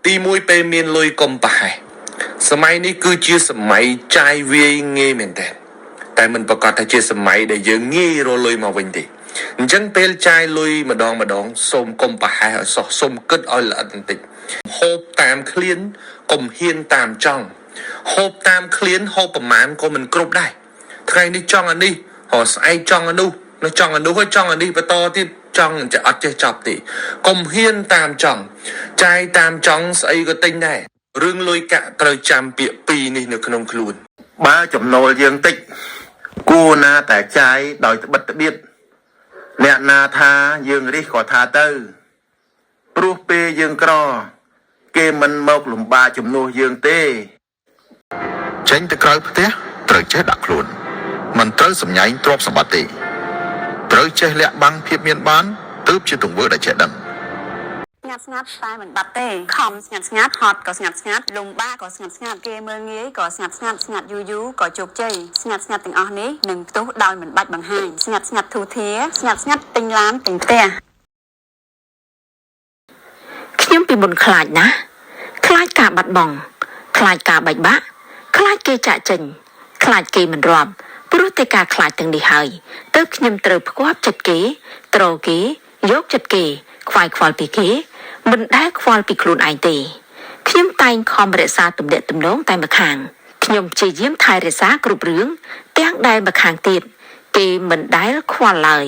tí mũi bê miên lôi công bài sớm mai ní cứ chia sớm mai trai về nghe mình thế tại mình bảo có thể chia sớm mai để giờ nghe rồi lôi mà vinh thì chẳng bê trai lôi mà đón xôm công bài ở xôm cất oi là ẩn tịch hộp tam khliên cùng hiên tam trong hộp tam khliên hộp bẩm mán của mình cướp đây thay đi trong anh đi họ ai trong anh đâu nó trong anh đâu hay trong anh đi và to thì trongจะอัดจะจับติกลมเฮียนตามจ่องใจตามจ่องใส่ก็ติงได้เรื่องลอยกะเตยจำเปียปีนี่ในขนมครูนบ้าจำนวนยังติกูนาแต่ใจดอยบัดเบียดเนี่ยนาทายังริขอทาเตอร์ปลุกเปยังกรอเกมมันมกหลุมบาจำนวนยังเต้เช่นตะไคร้เต้เตยเช็ดดักครูนมันเตยสมัยตรวจสมบัติត្រូវចេះលាក់បាំងភាពមានបានទើបជាទង្វើដែលចេះដឹងស្ងាត់ស្ងាត់តែមិនបាត់ទេខំស្ងាត់ស្ងាត់ហត់ក៏ស្ងាត់ស្ងាត់លំបាកក៏ស្ងាត់ស្ងាត់គេមើលងាយក៏ស្ងាត់ស្ងាត់ស្ងាត់យូរយូរក៏ជោគជ័យស្ងាត់ស្ងាត់ទាំងអស់នេះនឹងផ្ទុះដោយមិនបាច់បង្ហាញស្ងាត់ស្ងាត់ធូធាស្ងាត់ស្ងាត់ទិញឡានទិញផ្ទះខ្ញុំពីមុនខ្លាចណាខ្លាចការបាត់បង់ខ្លាចការបែកបាក់ខ្លាចគេចាក់ចេញខ្លាចគេមិនរាប់ព្រោះតែការខ្លាចទាំងនេះហើយទើបខ្ញុំត្រូវផ្គាប់ចិត្តគេត្រគេយកចិត្តគេខ្វាយខ្វល់ពីគេមិនដែលខ្វល់ពីខ្លួនឯងទេខ្ញុំតែងខំរក្សាទំនាក់ទំនងតែម្ខាងខ្ញុំព្យាយាមថែរក្សាគ្រប់រឿងទាំងដែលម្ខាងទៀតគេមិនដែលខ្វល់ឡើយ